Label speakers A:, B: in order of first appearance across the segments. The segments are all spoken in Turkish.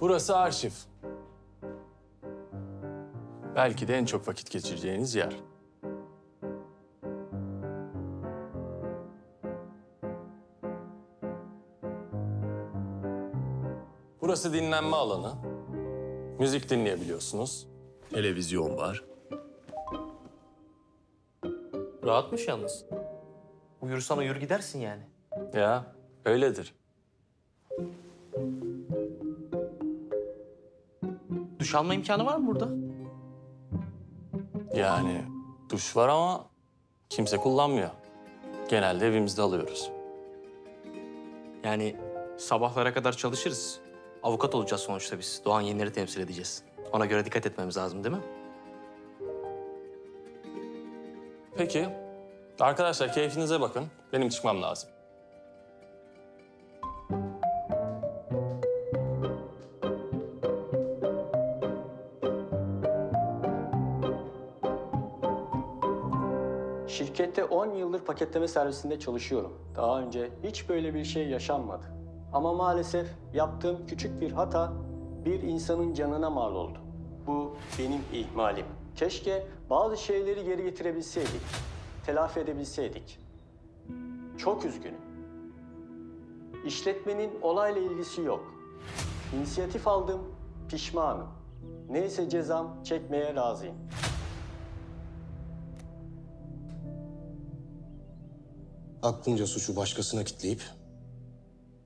A: Burası arşiv. Belki de en çok vakit geçireceğiniz yer. Burası dinlenme alanı. Müzik dinleyebiliyorsunuz. Televizyon var.
B: Rahatmış yalnız. Uyursan uyur gidersin yani.
A: Ya, öyledir.
B: Duş alma imkanı var mı burada?
A: Yani duş var ama kimse kullanmıyor. Genelde evimizde alıyoruz.
B: Yani sabahlara kadar çalışırız. Avukat olacağız sonuçta biz. Doğan Yener'i temsil edeceğiz. Ona göre dikkat etmemiz lazım değil mi?
A: Peki, arkadaşlar keyfinize bakın. Benim çıkmam lazım.
C: Şirkette 10 yıldır paketleme servisinde çalışıyorum. Daha önce hiç böyle bir şey yaşanmadı. Ama maalesef yaptığım küçük bir hata bir insanın canına mal oldu. Bu benim ihmalim. Keşke bazı şeyleri geri getirebilseydik, telafi edebilseydik. Çok üzgünüm. İşletmenin olayla ilgisi yok. İnisiyatif aldım, pişmanım. Neyse cezam çekmeye razıyım.
D: Aklınca suçu başkasına kitleyip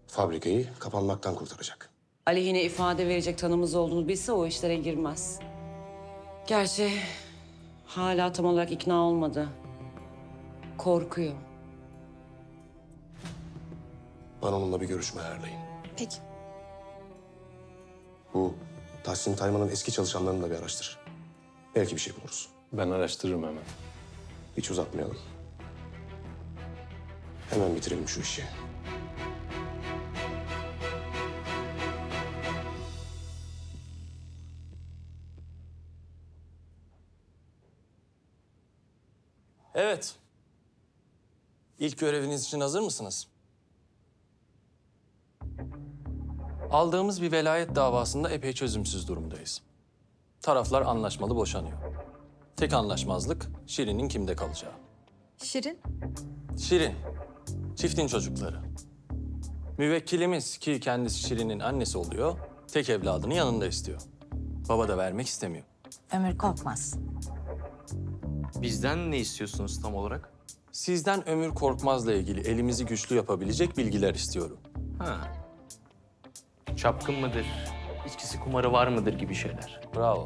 D: fabrikayı kapanmaktan kurtaracak.
E: Aleyhine ifade verecek tanımız olduğunu bilse o işlere girmez. Gerçi hala tam olarak ikna olmadı. Korkuyor.
D: Bana onunla bir görüşme ayarlayın.
F: Peki.
D: Bu Tahsin Tayman'ın eski çalışanlarını da bir araştır. Belki bir şey buluruz.
A: Ben araştırırım hemen.
D: Hiç uzatmayalım. Hemen bitirelim şu işi.
A: Evet. İlk göreviniz için hazır mısınız? Aldığımız bir velayet davasında epey çözümsüz durumdayız. Taraflar anlaşmalı boşanıyor. Tek anlaşmazlık Şirin'in kimde kalacağı.
F: Şirin?
A: Şirin, çiftin çocukları. Müvekkilimiz ki kendisi Şirin'in annesi oluyor, tek evladını yanında istiyor. Baba da vermek istemiyor.
F: Ömür Korkmaz.
B: Bizden ne istiyorsunuz tam olarak?
A: Sizden Ömür Korkmaz'la ilgili elimizi güçlü yapabilecek bilgiler istiyorum.
B: Ha. Çapkın mıdır? İçkisi kumarı var mıdır gibi şeyler.
A: Bravo.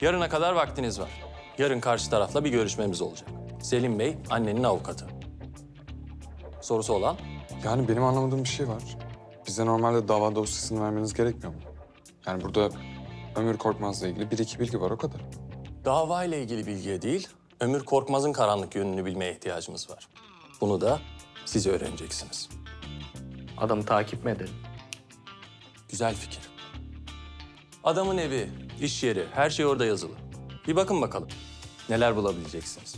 A: Yarına kadar vaktiniz var. Yarın karşı tarafla bir görüşmemiz olacak. Selim Bey, annenin avukatı. Sorusu olan?
G: Yani benim anlamadığım bir şey var. Bize normalde dava dosyasını vermeniz gerekmiyor mu? Yani burada Ömür Korkmaz'la ilgili bir iki bilgi var, o kadar.
A: Dava ile ilgili bilgiye değil, Ömür Korkmaz'ın karanlık yönünü bilmeye ihtiyacımız var. Bunu da siz öğreneceksiniz.
B: Adamı takip mi edelim?
A: Güzel fikir. Adamın evi, iş yeri, her şey orada yazılı. Bir bakın bakalım. Neler bulabileceksiniz.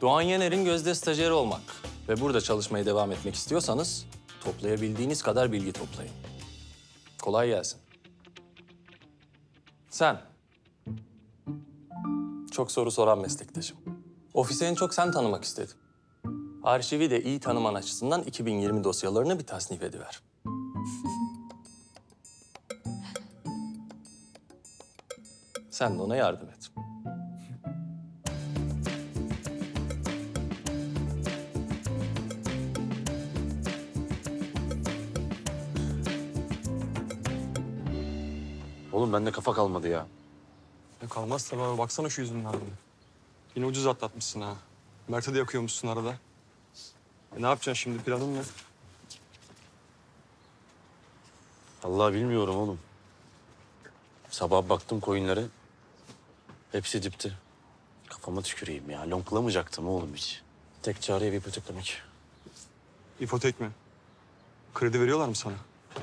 A: Doğan Yener'in gözde stajyeri olmak ve burada çalışmaya devam etmek istiyorsanız toplayabildiğiniz kadar bilgi toplayın. Kolay gelsin. Sen. Çok soru soran meslektaşım. Ofisi en çok sen tanımak istedim. Arşivi de iyi tanıman açısından 2020 dosyalarını bir tasnif ediver. Sen de ona yardım et.
D: Oğlum bende kafa kalmadı ya.
G: Ya kalmaz tabii abi. Baksana şu yüzünün haline. Yine ucuz atlatmışsın ha. Mert'e de yakıyormuşsun arada. Ne yapacaksın şimdi? Planın ne?
D: Vallahi bilmiyorum oğlum. Sabah baktım coinlere. Hepsi dipti. Kafama tüküreyim ya. Lonklamayacaktım oğlum hiç. Tek çare evi ipoteklemek.
G: İpotek mi? Kredi veriyorlar mı sana?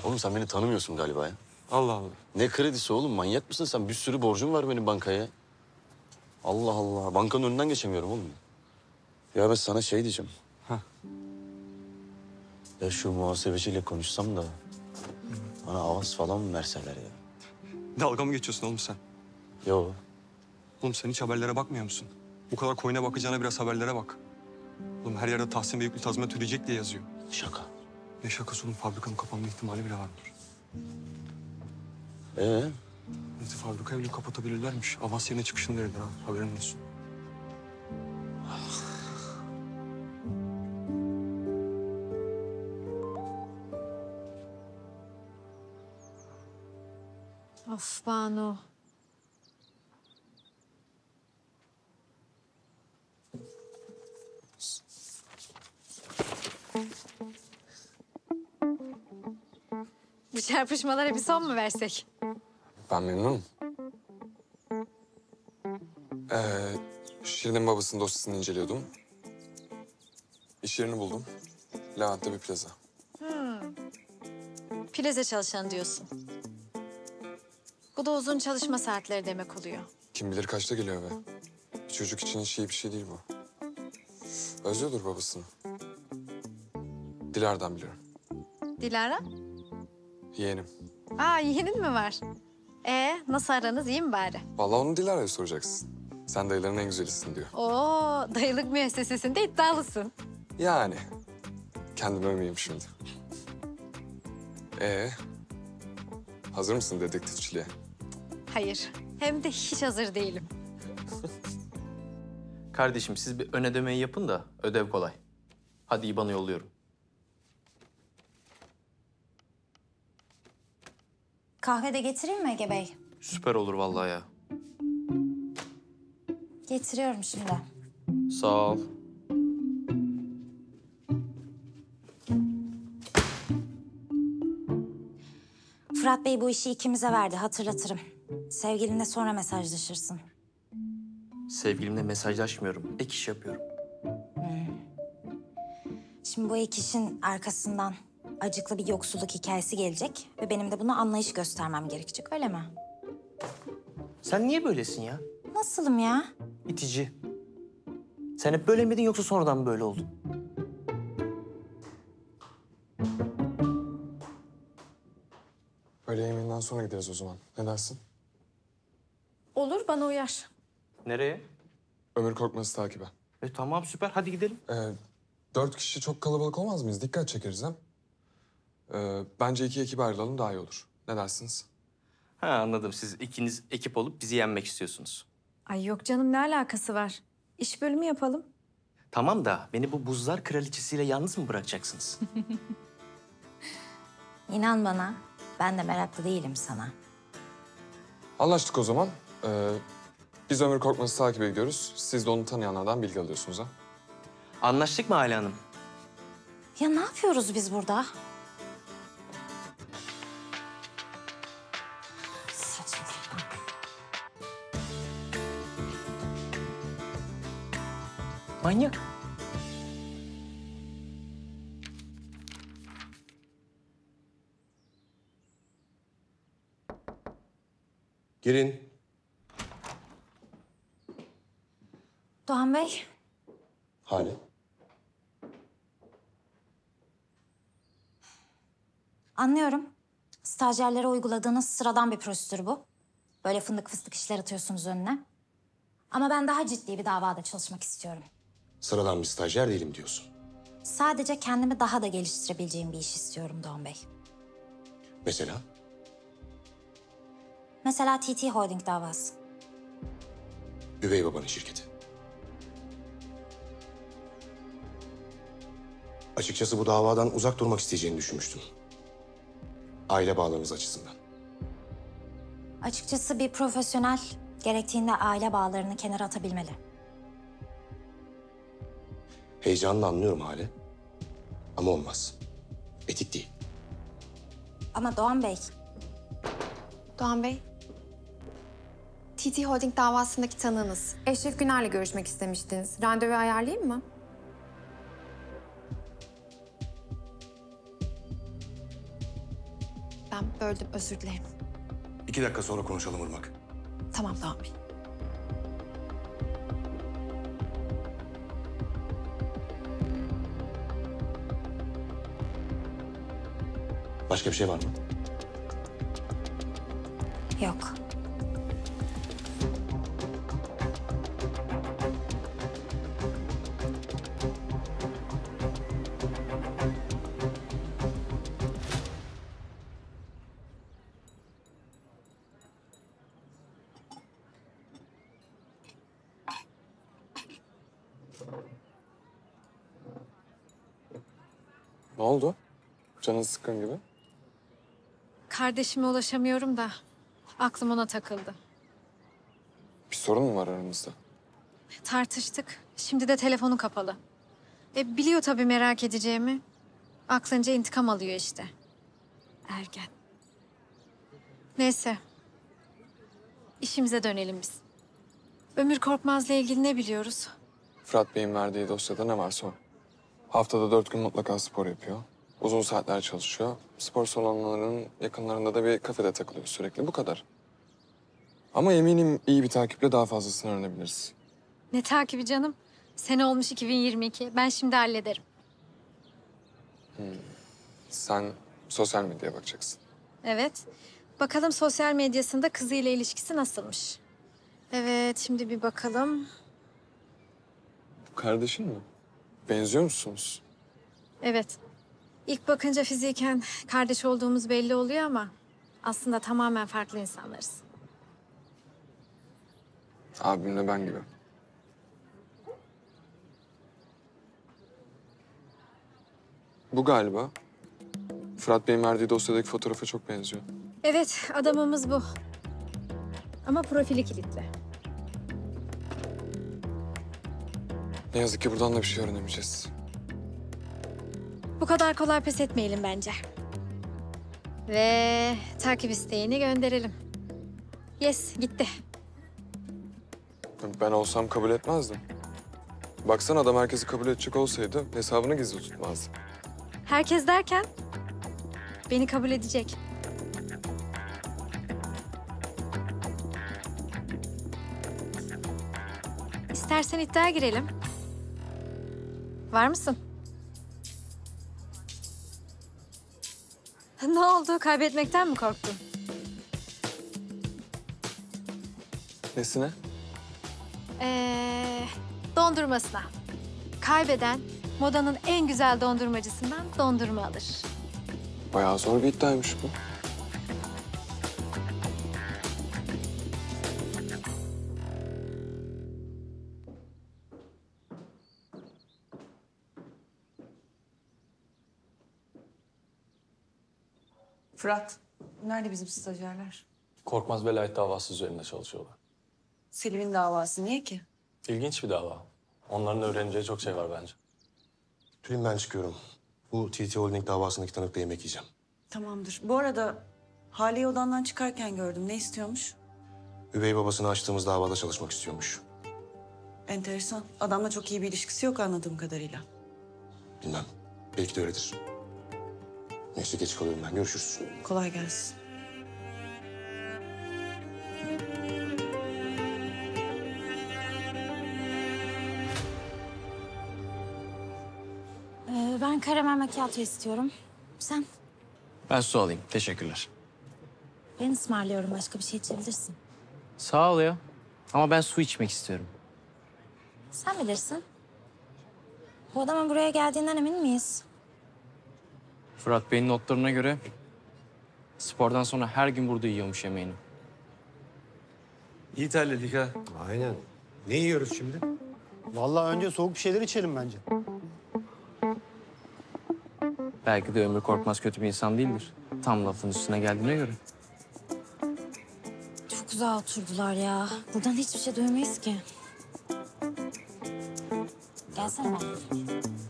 D: Oğlum sen beni tanımıyorsun galiba ya.
G: Allah Allah.
D: Ne kredisi oğlum? Manyak mısın sen? Bir sürü borcum var benim bankaya. Allah Allah. Bankanın önünden geçemiyorum oğlum. Ya ben sana şey diyeceğim.
G: Heh.
D: Ya şu muhasebeciyle konuşsam da Bana avans falan mı verseler ya?
G: Dalga mı geçiyorsun oğlum sen?
D: Yo.
G: Oğlum sen hiç haberlere bakmıyor musun? Bu kadar koyuna bakacağına biraz haberlere bak. Oğlum her yerde Tahsin Bey yüklü tazminat ödeyecek diye yazıyor.
D: Şaka.
G: Ne şakası oğlum, fabrikanın kapanma ihtimali bile vardır. Neyse fabrikayı bile kapatabilirlermiş. Avans yerine çıkışını verirler ha, haberin olsun.
F: Of Banu. Bu çarpışmalara bir son mu versek?
H: Ben memnunum. Şirin'in babasının dosyasını inceliyordum. İş yerini buldum. Levent'te bir plaza.
F: Plaza çalışan diyorsun. Bu da uzun çalışma saatleri demek oluyor.
H: Kim bilir kaçta geliyor eve. Bir çocuk için hiç iyi bir şey değil bu. Özlüyordur babasını. Dilara'dan biliyorum.
F: Dilara?
H: Yeğenim.
F: Aa, yeğenin mi var? Nasıl aranız, iyi mi bari?
H: Vallahi onu Dilara'ya soracaksın. Sen dayıların en güzelisin diyor.
F: Oo, dayılık müessesesinde iddialısın.
H: Yani. Kendimi övmeyeyim şimdi. Hazır mısın dedektifçiliğe?
F: Hayır, hem de hiç hazır değilim.
B: Kardeşim siz bir ön ödemeyi yapın da ödev kolay. Hadi IBAN'ı yolluyorum.
I: Kahve de getireyim mi Ege Bey?
B: Süper olur vallahi ya.
I: Getiriyorum şimdi.
B: Sağ ol.
I: Fırat Bey bu işi ikimize verdi, hatırlatırım. Sevgilinle sonra mesajlaşırsın.
B: Sevgilimle mesajlaşmıyorum. Ek iş yapıyorum.
I: Şimdi bu ek işin arkasından acıklı bir yoksulluk hikayesi gelecek ve benim de buna anlayış göstermem gerekecek, öyle mi?
B: Sen niye böylesin ya?
I: Nasılım ya?
B: İtici. Sen hep böyle miydin yoksa sonradan mı böyle oldun?
H: Öğle yemeğinden sonra gideriz o zaman. Ne dersin?
F: Olur, bana uyar.
B: Nereye?
H: Ömür Korkmaz'ı takibe.
B: Tamam süper hadi gidelim.
H: 4 kişi çok kalabalık olmaz mıyız? Dikkat çekeriz hem. Bence 2 ekibe ayrılalım daha iyi olur. Ne dersiniz?
B: Ha anladım. Siz ikiniz ekip olup bizi yenmek istiyorsunuz.
F: Ay yok canım, ne alakası var? İş bölümü yapalım.
B: Tamam da beni bu buzlar kraliçesiyle yalnız mı bırakacaksınız?
I: İnan bana, ben de meraklı değilim sana.
H: Anlaştık o zaman. Biz Ömür Korkmaz'ı takip ediyoruz. Siz de onu tanıyanlardan bilgi alıyorsunuz ha.
B: Anlaştık mı Hala Hanım?
I: Ya ne yapıyoruz biz burada? Saçma sapan.
B: Manyak.
J: Girin.
I: Doğan Bey,
J: Hale.
I: anlıyorum. Stajyerlere uyguladığınız sıradan bir prosedür bu. Böyle fındık fıstık işler atıyorsunuz önüne. Ama ben daha ciddi bir davada çalışmak istiyorum.
J: Sıradan bir stajyer değilim diyorsun.
I: Sadece kendimi daha da geliştirebileceğim bir iş istiyorum Doğan Bey.
J: Mesela?
I: Mesela TT Holding davası.
J: Üvey babanın şirketi. Açıkçası bu davadan uzak durmak isteyeceğini düşünmüştüm. Aile bağlarınız açısından.
I: Açıkçası bir profesyonel gerektiğinde aile bağlarını kenara atabilmeli.
J: Heyecanını anlıyorum Hale. Ama olmaz. Etik değil.
I: Ama Doğan Bey,
K: Doğan Bey, TT Holding davasındaki tanığınız. Eşref Güner'le görüşmek istemiştiniz. Randevu ayarlayayım mı? Ben böldüm, özür dilerim.
J: 2 dakika sonra konuşalım Irmak.
K: Tamam Doğan Bey.
J: Başka bir şey var mı?
I: Yok.
H: Ne oldu? Canın sıkkın gibi.
F: Kardeşime ulaşamıyorum da aklım ona takıldı.
H: Bir sorun mu var aramızda?
F: Tartıştık. Şimdi de telefonu kapalı. Biliyor tabii merak edeceğimi. Aklınca intikam alıyor işte. Ergen. Neyse. İşimize dönelim biz. Ömür Korkmaz'la ilgili ne biliyoruz?
H: Fırat Bey'in verdiği dosyada ne varsa o. Haftada 4 gün mutlaka spor yapıyor. Uzun saatler çalışıyor. Spor salonlarının yakınlarında da bir kafede takılıyor sürekli. Bu kadar. Ama eminim iyi bir takiple daha fazlasını öğrenebiliriz.
F: Ne takibi canım? Sene olmuş 2022. Ben şimdi hallederim.
H: Sen sosyal medyaya bakacaksın.
F: Evet. Bakalım sosyal medyasında kızıyla ilişkisi nasılmış? Evet, şimdi bir bakalım.
H: Kardeşin mi? Benziyor musunuz?
F: Evet. İlk bakınca fiziken kardeş olduğumuz belli oluyor ama aslında tamamen farklı insanlarız.
H: Abimle ben gibi. Bu galiba. Fırat Bey'in verdiği dosyadaki fotoğrafa çok benziyor.
F: Evet, adamımız bu. Ama profili kilitli.
H: Ne yazık ki buradan da bir şey öğrenemeyeceğiz.
F: Bu kadar kolay pes etmeyelim bence. Ve takip isteğini gönderelim. Yes, gitti.
H: Ben olsam kabul etmezdim. Baksana adam herkesi kabul edecek olsaydı hesabını gizli tutmazdı.
F: Herkes derken beni kabul edecek. İstersen iddiaya girelim. Var mısın? Ne oldu? Kaybetmekten mi korktun?
H: Nesine?
F: Dondurmasına. Kaybeden modanın en güzel dondurmacısından dondurma alır.
H: Bayağı zor bir iddiaymış bu.
E: Fırat, nerede bizim stajyerler?
A: Korkmaz velayet davası üzerinde çalışıyorlar.
E: Selim'in davası niye ki?
A: İlginç bir dava. Onların öğreneceği çok şey var bence.
J: Tülin ben çıkıyorum. Bu TT Holding davasındaki tanıkla yemek yiyeceğim.
E: Tamamdır. Bu arada Hale'yi odandan çıkarken gördüm. Ne istiyormuş?
J: Üvey babasını açtığımız davada çalışmak istiyormuş.
E: Enteresan. Adamla çok iyi bir ilişkisi yok anladığım kadarıyla.
J: Bilmem. Belki de öyledir. Neyse geç kalıyorum ben. Görüşürüz.
E: Kolay gelsin.
I: Ben karamel macchiato istiyorum. Sen?
B: Ben su alayım. Teşekkürler.
I: Ben ısmarlıyorum. Başka bir şey içebilirsin.
B: Sağ ol ya. Ama ben su içmek istiyorum.
I: Sen bilirsin. Bu adamın buraya geldiğinden emin miyiz?
B: Fırat Bey'in notlarına göre spordan sonra her gün burada yiyormuş yemeğini.
A: İyi terledik ha.
L: Aynen. Ne yiyoruz şimdi? Vallahi önce soğuk bir şeyler içelim bence.
B: Belki de Ömür Korkmaz kötü bir insan değildir. Tam lafın üstüne geldiğine göre.
I: Çok uzağa oturdular ya. Buradan hiçbir şey duymayız ki. Gelsene ben.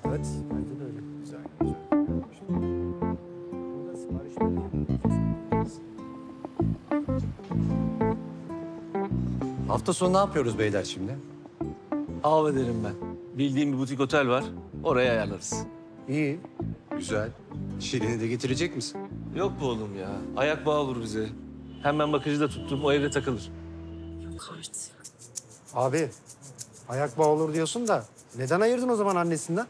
L: Evet, bence de öyle. Güzel, güzel. Burada sipariş Hafta sonu ne yapıyoruz beyler şimdi?
M: Av ederim ben. Bildiğim bir butik otel var. Oraya ayarlarız.
L: İyi, güzel. Şirin'i de getirecek misin?
M: Yok bu oğlum ya. Ayak bağı olur bize. Hem ben bakıcı da tuttum. O evde takılır.
I: Yok artık.
L: Abi, ayak bağı olur diyorsun da neden ayırdın o zaman annesinden?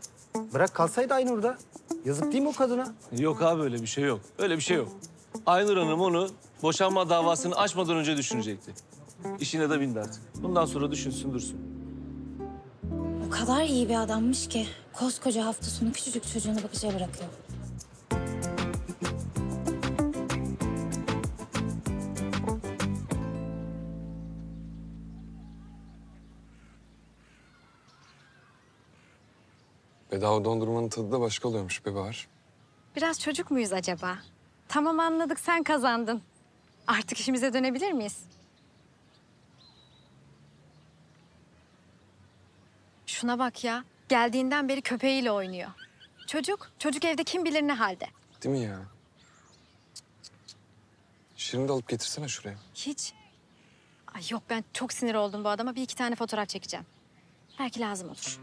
L: Bırak kalsaydı Aynur'da. Yazık değil mi o kadına?
M: Yok abi öyle bir şey yok. Öyle bir şey yok. Aynur Hanım onu Boşanma davasını açmadan önce düşünecekti. İşine de bindi artık. Bundan sonra düşünsün dursun.
I: O kadar iyi bir adammış ki koskoca hafta sonu küçücük çocuğunu bakıcıya bırakıyor.
H: Bedava dondurmanın tadı da başka oluyormuş be Bahar.
F: Biraz çocuk muyuz acaba? Tamam anladık, sen kazandın. Artık işimize dönebilir miyiz? Şuna bak ya. Geldiğinden beri köpeğiyle oynuyor. Çocuk evde kim bilir ne halde.
H: Değil mi ya? Şirin de alıp getirsene şuraya.
F: Hiç. Ay yok, ben çok sinir oldum bu adama. Bir iki tane fotoğraf çekeceğim. Belki lazım olur.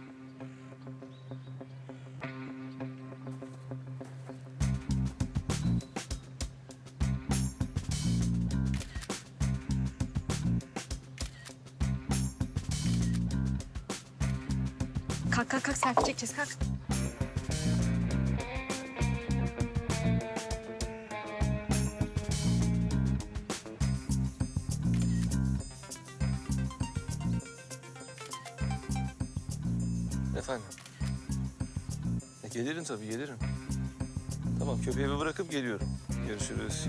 F: Kalk selfie çekeceğiz, kalk.
M: Efendim? Gelirim tabii, gelirim. Tamam, köpeği bir bırakıp geliyorum. Görüşürüz.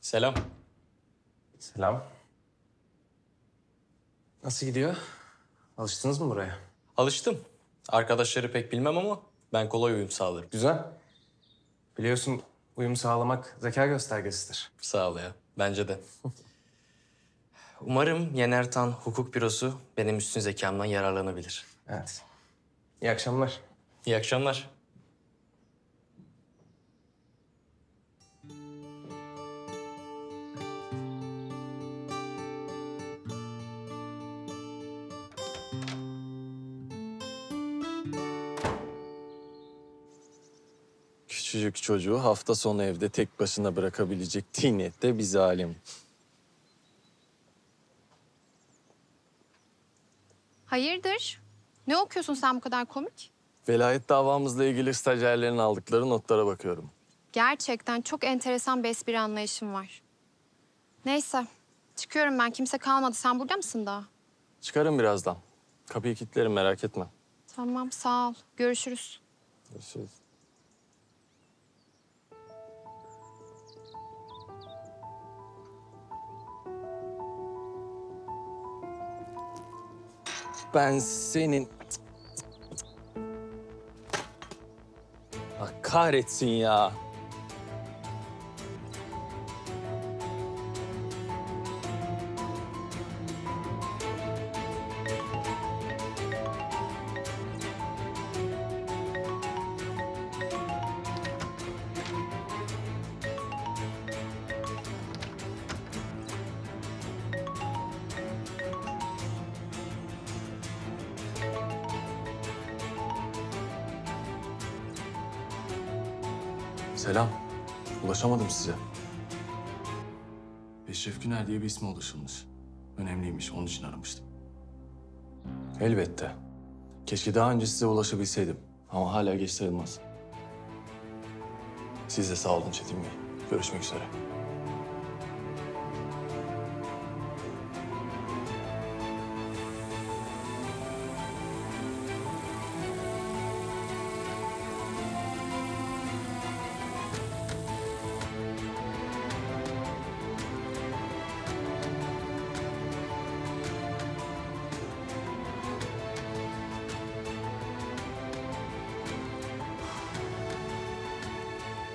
A: Selam.
N: Selam. Nasıl gidiyor? Alıştınız mı buraya?
A: Alıştım. Arkadaşları pek bilmem ama ben kolay uyum sağlarım.
N: Güzel. Biliyorsun uyum sağlamak zeka göstergesidir.
A: Sağ ol ya. Bence de.
B: Umarım Yenertan Hukuk Bürosu benim üstün zekamdan yararlanabilir.
N: Evet. İyi akşamlar.
A: İyi akşamlar. Küçücük çocuğu hafta sonu evde tek başına bırakabilecek tiniyette bir zalim.
K: Hayırdır? Ne okuyorsun sen bu kadar komik?
A: Velayet davamızla ilgili stajyerlerin aldıkları notlara bakıyorum.
K: Gerçekten çok enteresan bir espri anlayışım var. Neyse, çıkıyorum ben. Kimse kalmadı. Sen burada mısın daha?
A: Çıkarım birazdan. Kapıyı kilitlerim, merak etme.
K: Tamam, sağ ol. Görüşürüz.
A: Görüşürüz. Ben senin... Ah, kahretsin ya. Selam. Ulaşamadım size. Eşref Güner diye bir isme ulaşılmış. Önemliymiş, onun için aramıştım. Elbette. Keşke daha önce size ulaşabilseydim. Ama hala geç sayılmaz. Siz de sağ olun Çetin Bey. Görüşmek üzere.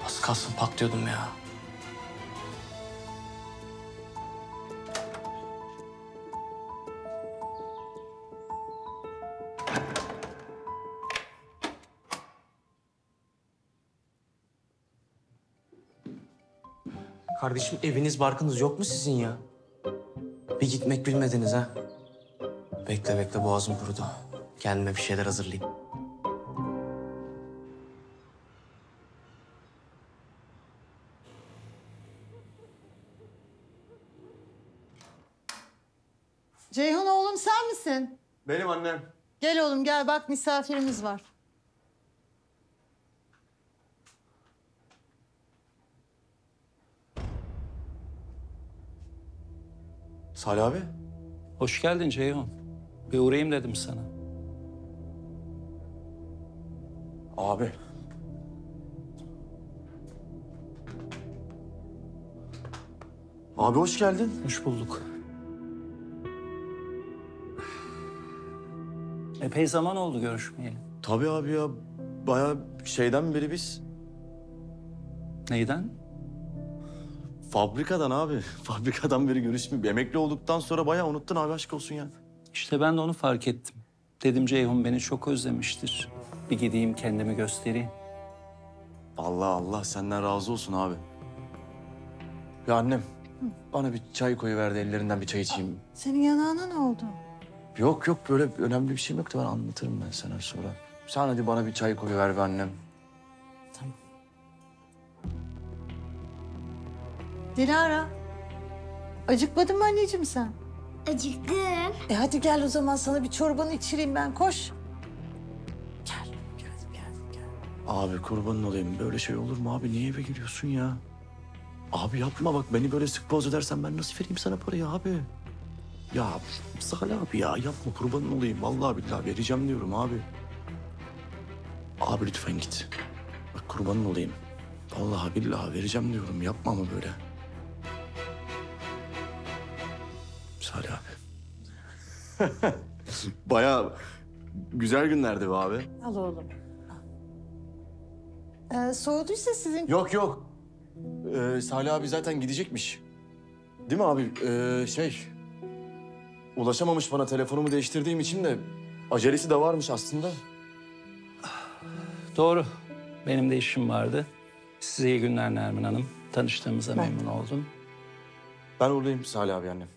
B: Az kalsın patlıyordum ya. Kardeşim eviniz barkınız yok mu sizin ya? Bir gitmek bilmediniz ha. Bekle boğazım kurudu. Kendime bir şeyler hazırlayayım.
O: Ceyhun oğlum sen misin?
G: Benim annem.
O: Gel oğlum gel bak misafirimiz var.
D: Salih abi.
P: Hoş geldin Ceyhun. Bir uğrayayım dedim sana.
D: Abi. Abi hoş geldin.
P: Hoş bulduk. Epey zaman oldu görüşmeyeli.
D: Tabii abi ya. Bayağı şeyden beri biz...
P: Neyden?
D: Fabrikadan abi. Fabrikadan beri görüşmeyip emekli olduktan sonra bayağı unuttun abi, aşk olsun ya.
P: İşte ben de onu fark ettim. Dedim Ceyhun beni çok özlemiştir. Bir gideyim kendimi göstereyim.
D: Allah Allah senden razı olsun abi. Ya annem bana bir çay koyuverdi, ellerinden bir çay içeyim.
O: Senin yanağına ne oldu?
D: Yok yok, böyle önemli bir şeyim yoktu, ben anlatırım ben sana sonra. Sen hadi bana bir çay koyuver be annem.
O: Dilara. Acıkmadın mı anneciğim sen?
Q: Acıktım.
O: Hadi gel o zaman sana bir çorbanı içireyim ben koş.
D: Abi kurbanın olayım, böyle şey olur mu abi? Niye eve giriyorsun ya? Abi yapma bak, beni böyle sık boz edersen ben nasıl vereyim sana parayı abi? Ya Salih abi ya, yapma kurbanın olayım. Vallahi billahi vereceğim diyorum abi. Abi lütfen git. Bak kurbanın olayım. Vallahi billahi vereceğim diyorum. Yapma ama böyle. Salih abi. Bayağı güzel günlerdi be abi.
O: Al oğlum. Soğuduysa sizin...
D: Yok yok. Salih abi zaten gidecekmiş. Değil mi abi? Ulaşamamış bana, telefonumu değiştirdiğim için de acelesi de varmış aslında.
P: Doğru. Benim de işim vardı. Size iyi günler Nermin Hanım. Tanıştığımıza memnun oldum.
D: Ben oradayım Salih abi annem.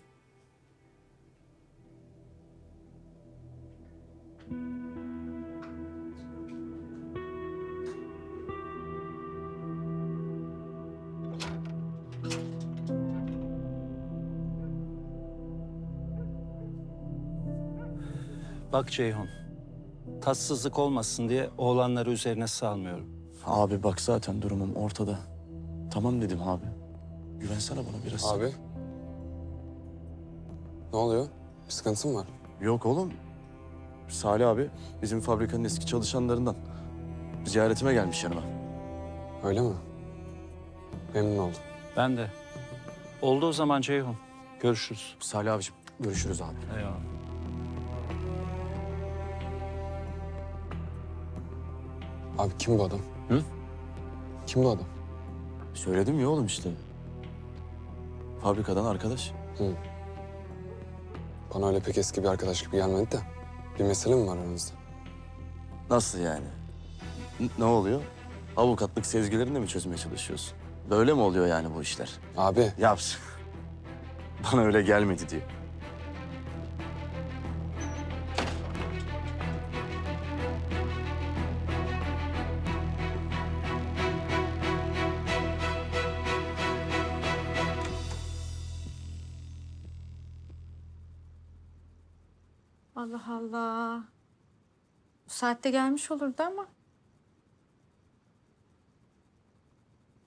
P: Bak Ceyhun, tatsızlık olmasın diye oğlanları üzerine salmıyorum.
D: Abi bak zaten durumum ortada. Tamam dedim abi. Güvensene bana biraz.
H: Abi. Ne oluyor? Bir sıkıntı mı var?
D: Yok oğlum. Salih abi bizim fabrikanın eski çalışanlarından. Ziyaretime gelmiş yanıma.
H: Öyle mi? Memnun oldum.
P: Ben de. Oldu o zaman Ceyhun. Görüşürüz.
D: Salih abiciğim görüşürüz abi.
P: Eyvallah.
H: Abi kim bu adam?
D: Hı?
H: Kim bu adam?
D: Söyledim ya oğlum işte. Fabrikadan arkadaş.
H: Hı. Bana öyle pek eski bir arkadaş gibi gelmedi de. Bir mesele mi var aranızda?
D: Nasıl yani? Ne oluyor? Avukatlık sezgilerini mi çözmeye çalışıyorsun? Böyle mi oluyor yani bu işler?
H: Abi.
D: Yaps. Bana öyle gelmedi diyor.
F: Allah Allah. Bu saatte gelmiş olurdu ama.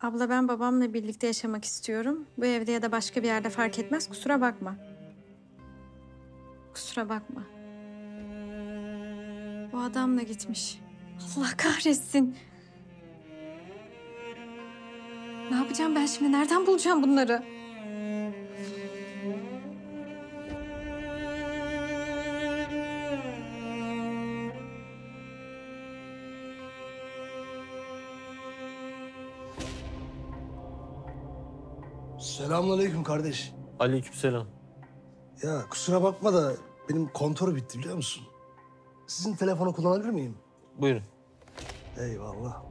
F: Abla ben babamla birlikte yaşamak istiyorum. Bu evde ya da başka bir yerde fark etmez. Kusura bakma. Kusura bakma. Bu adam da gitmiş. Allah kahretsin. Ne yapacağım ben şimdi? Nereden bulacağım bunları?
R: Selamünaleyküm kardeş.
M: Aleykümselam.
R: Ya kusura bakma da benim kontör bitti biliyor musun? Sizin telefonu kullanabilir miyim?
M: Buyurun.
R: Eyvallah.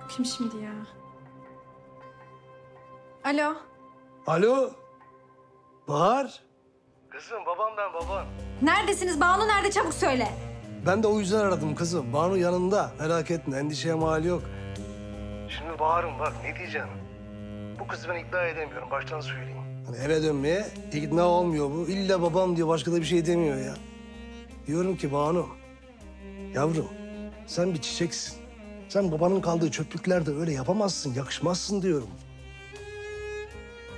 F: Kim şimdi ya? Alo.
R: Alo. Bahar. Kızım babam ben baban.
F: Neredesiniz? Banu nerede? Çabuk söyle.
R: Ben de o yüzden aradım kızım. Banu yanında. Merak etme endişeye mal yok. Şimdi Bahar'ım bak ne diyeceğim. Bu kızı ben ikna edemiyorum, baştan söyleyeyim. Hani eve dönmeye ikna olmuyor bu. İlla babam diyor, başka da bir şey demiyor ya. Diyorum ki Banu, yavrum sen bir çiçeksin. Sen babanın kaldığı çöplüklerde öyle yapamazsın, yakışmazsın diyorum.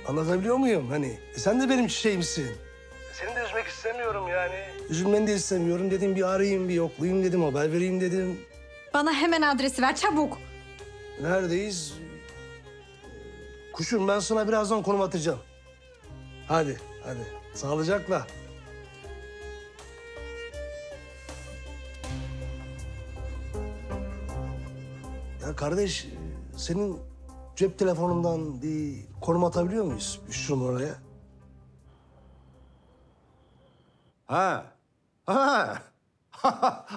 R: Anlatabiliyor muyum hani? Sen de benim çiçeğimsin. Seni de üzmek istemiyorum yani. Üzülmeni de istemiyorum dedim, bir arayayım, bir yoklayayım dedim, haber vereyim dedim.
K: Bana hemen adresi ver çabuk.
R: Neredeyiz? Kuşum ben sana birazdan konum atacağım. Hadi, hadi. Sağlıcakla. Ya kardeş, senin cep telefonundan bir konum atabiliyor muyuz? Şu numaraya.
L: Ha. Ha.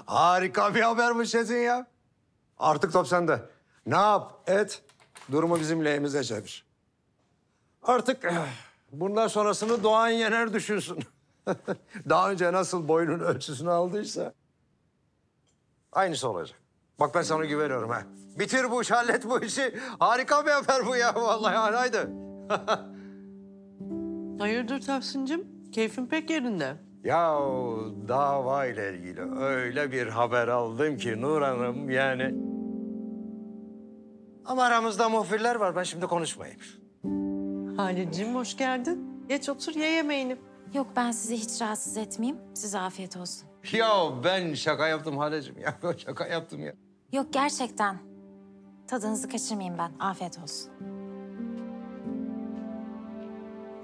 L: Harika bir haber bu Çetin ya. Artık top sende. Ne yap et, durumu bizim lehimize çevir. Artık bundan sonrasını Doğan Yener düşünsün. Daha önce nasıl boyunun ölçüsünü aldıysa aynısı olacak. Bak ben sana güveniyorum ha. Bitir bu işi, hallet bu işi. Harika bir haber bu ya vallahi haydi.
Q: Hayırdır Tahsin'cim? Keyfin pek yerinde.
L: Ya dava ile ilgili öyle bir haber aldım ki Nur Hanım yani. Ama aramızda muhbirler var, ben şimdi konuşmayayım.
Q: Halicim hoş geldin. Geç otur ye yemeğini.
I: Yok ben sizi hiç rahatsız etmeyeyim. Size afiyet olsun.
L: Ya ben şaka yaptım Halecim ya, şaka yaptım ya.
I: Yok gerçekten. Tadınızı kaçırmayayım ben. Afiyet olsun.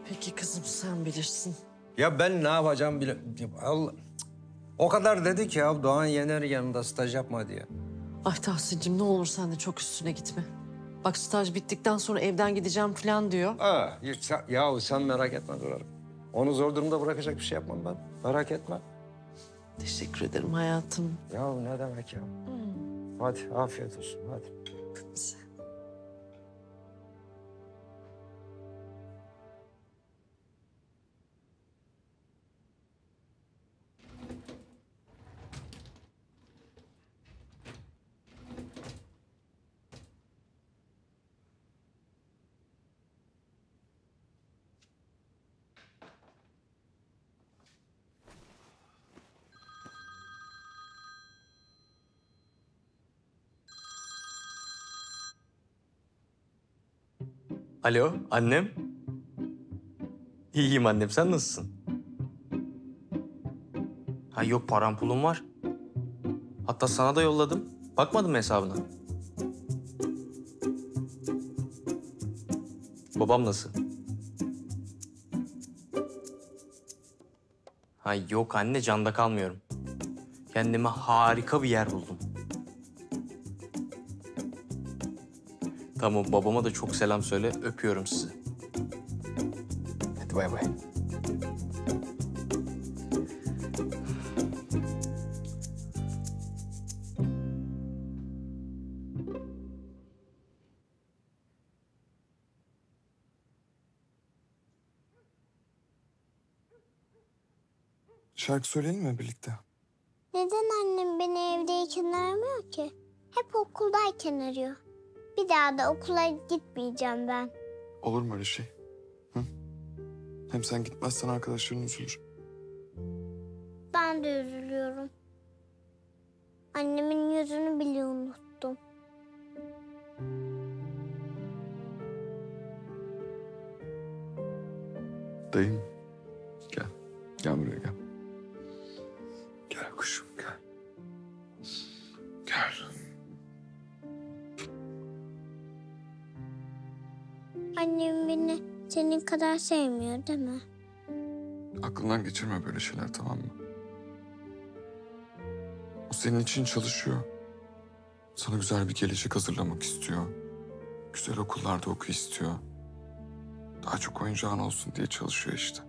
Q: Peki kızım sen bilirsin.
L: Ya ben ne yapacağım bile... Allah... O kadar dedi ki ya Doğan Yener yanında staj yapma diye.
Q: Ay Tahsin'cim ne olur sen de çok üstüne gitme. Bak staj bittikten sonra evden gideceğim falan diyor.
L: Sen merak etme Durarım. Onu zor durumda bırakacak bir şey yapmam ben. Merak etme.
Q: Teşekkür ederim hayatım.
L: Ya ne demek ya? Hadi afiyet olsun hadi.
B: Alo, annem. İyiyim annem, sen nasılsın? Ha yok, param pulum var. Hatta sana da yolladım. Bakmadın mı hesabına? Babam nasıl? Ha yok anne, canda kalmıyorum. Kendime harika bir yer buldum. Tamam, babama da çok selam söyle. Öpüyorum sizi.
L: Hadi bay bay.
H: Şarkı söyleyelim mi birlikte?
S: Neden annem beni evdeyken aramıyor ki? Hep okuldayken arıyor. Bir daha da okula gitmeyeceğim ben.
H: Olur mu öyle şey? Hı? Hem sen gitmezsen arkadaşların üzülür.
S: Ben de üzülüyorum. Annemin yüzünü bile unuttum.
H: Dayım, gel. Gel buraya gel. Gel kuşum gel. Gel.
S: Annem beni senin kadar sevmiyor değil mi?
H: Aklından geçirme böyle şeyler, tamam mı? O senin için çalışıyor. Sana güzel bir gelecek hazırlamak istiyor. Güzel okullarda oku istiyor. Daha çok oyuncağın olsun diye çalışıyor işte.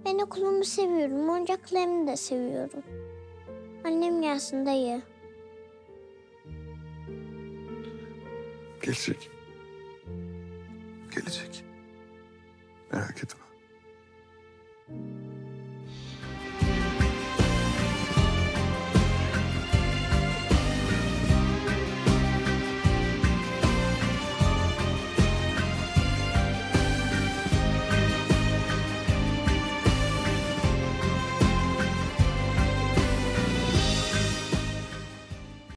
S: Ben okulumu seviyorum, oyuncaklarımı da seviyorum. Annem gelsin dayı.
H: Gelecek. Gelecek. Merak etme.